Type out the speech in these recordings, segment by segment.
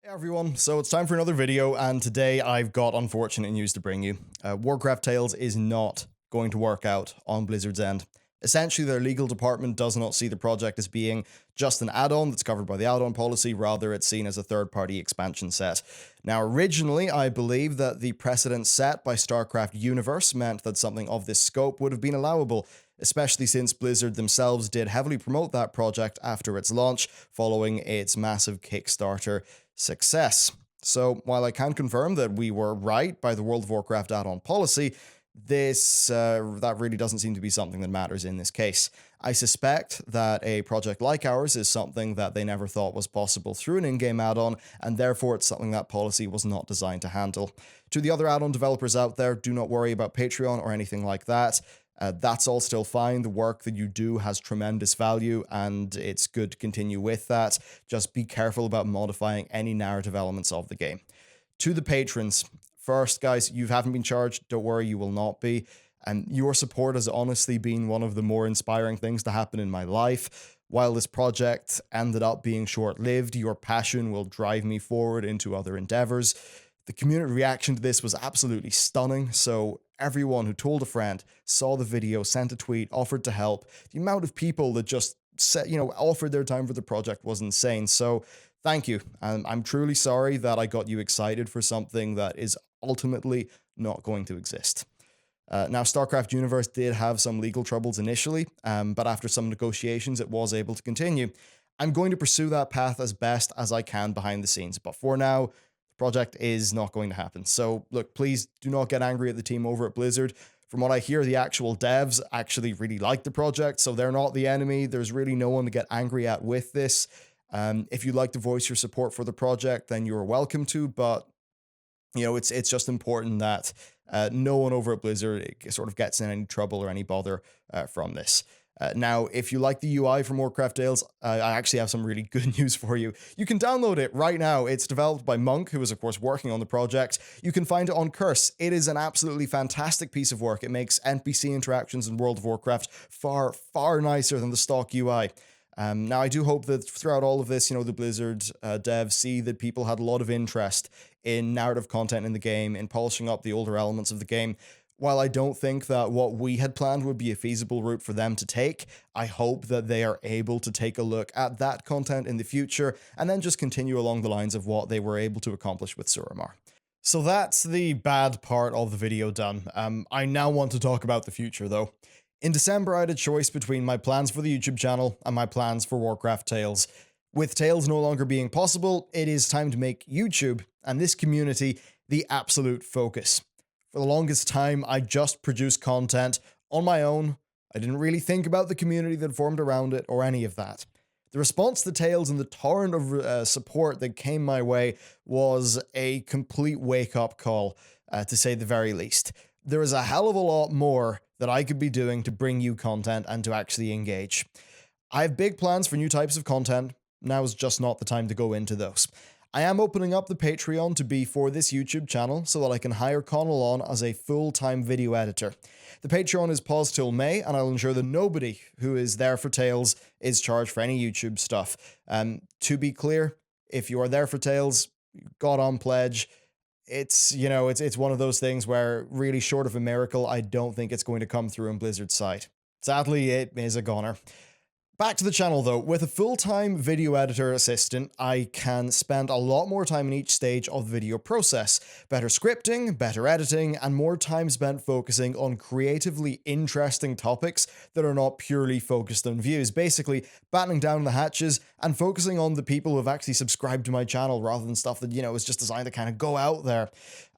Hey everyone, so it's time for another video, and today I've got unfortunate news to bring you. Warcraft Tales is not going to work out on Blizzard's end. Essentially, their legal department does not see the project as being just an add-on that's covered by the add-on policy, rather it's seen as a third-party expansion set. Now, originally, I believe that the precedent set by StarCraft Universe meant that something of this scope would have been allowable, especially since Blizzard themselves did heavily promote that project after its launch, following its massive Kickstarter success. So, while I can confirm that we were right by the World of Warcraft add-on policy, that really doesn't seem to be something that matters in this case. I suspect that a project like ours is something that they never thought was possible through an in-game add-on, and therefore it's something that policy was not designed to handle. To the other add-on developers out there, do not worry about Patreon or anything like that. That's all still fine. The work that you do has tremendous value, and it's good to continue with that. Just be careful about modifying any narrative elements of the game. To the patrons, first, guys, you haven't been charged. Don't worry, you will not be. And your support has honestly been one of the more inspiring things to happen in my life. While this project ended up being short-lived, your passion will drive me forward into other endeavors. The community reaction to this was absolutely stunning, so everyone who told a friend, saw the video, sent a tweet, offered to help, the amount of people that just offered their time for the project was insane. So thank you. And I'm truly sorry that I got you excited for something that is ultimately not going to exist. Now, StarCraft Universe did have some legal troubles initially, but after some negotiations, it was able to continue. I'm going to pursue that path as best as I can behind the scenes, but for now, project is not going to happen. So look, please do not get angry at the team over at Blizzard. From what I hear, the actual devs actually really like the project, so they're not the enemy. There's really no one to get angry at with this. If you'd like to voice your support for the project, then you're welcome to, but it's just important that no one over at Blizzard sort of gets in any trouble or any bother from this. Now, if you like the UI from Warcraft Tales, I actually have some really good news for you. You can download it right now. It's developed by Monk, who is, of course, working on the project. You can find it on Curse. It is an absolutely fantastic piece of work. It makes NPC interactions in World of Warcraft far, far nicer than the stock UI. Now, I do hope that throughout all of this, the Blizzard devs see that people had a lot of interest in narrative content in the game, in polishing up the older elements of the game. While I don't think that what we had planned would be a feasible route for them to take, I hope that they are able to take a look at that content in the future and then just continue along the lines of what they were able to accomplish with Suramar. So that's the bad part of the video done. I now want to talk about the future, though. In December, I had a choice between my plans for the YouTube channel and my plans for Warcraft Tales. With Tales no longer being possible, it is time to make YouTube and this community the absolute focus. For the longest time, I just produced content on my own. I didn't really think about the community that formed around it or any of that. The response to Tales and the torrent of support that came my way was a complete wake-up call, to say the very least. There is a hell of a lot more that I could be doing to bring you content and to actually engage. I have big plans for new types of content. Now is just not the time to go into those. I am opening up the Patreon to be for this YouTube channel so that I can hire Connell on as a full-time video editor. The Patreon is paused till May, and I'll ensure that nobody who is there for Tales is charged for any YouTube stuff. To be clear, if you are there for Tales, got on pledge. It's one of those things where, really short of a miracle, I don't think it's going to come through on Blizzard's side. Sadly, it is a goner. Back to the channel though, with a full-time video editor assistant, I can spend a lot more time in each stage of the video process. Better scripting, better editing, and more time spent focusing on creatively interesting topics that are not purely focused on views. Basically, battening down the hatches and focusing on the people who have actually subscribed to my channel rather than stuff that, is just designed to kind of go out there.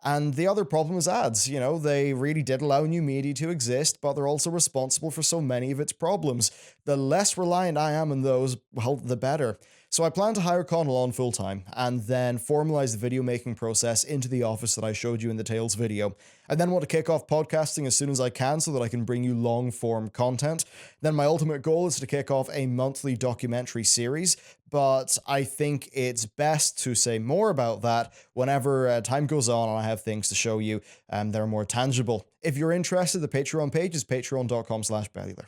And the other problem is ads. They really did allow new media to exist, but they're also responsible for so many of its problems. The less reliant I am on those, well, the better. So I plan to hire Connell on full-time, and then formalize the video making process into the office that I showed you in the Tales video. I then want to kick off podcasting as soon as I can so that I can bring you long-form content. Then my ultimate goal is to kick off a monthly documentary series, but I think it's best to say more about that whenever time goes on and I have things to show you that are more tangible. If you're interested, the Patreon page is patreon.com/Bellular.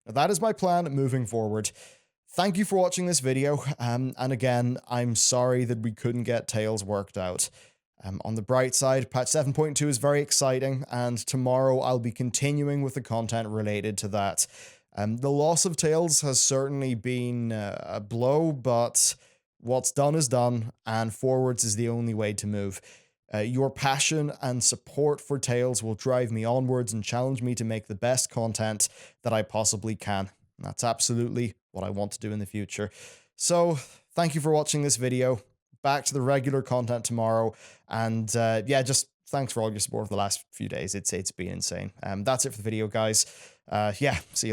Now that is my plan moving forward. thank you for watching this video. And again, I'm sorry that we couldn't get Tails worked out. On the bright side, patch 7.2 is very exciting, and tomorrow I'll be continuing with the content related to that. The loss of Tails has certainly been a blow, but what's done is done, and forwards is the only way to move. Your passion and support for Tails will drive me onwards and challenge me to make the best content that I possibly can. That's absolutely what I want to do in the future. So, thank you for watching this video. Back to the regular content tomorrow. And yeah, just thanks for all your support for the last few days. It's been insane. That's it for the video, guys. Yeah, see you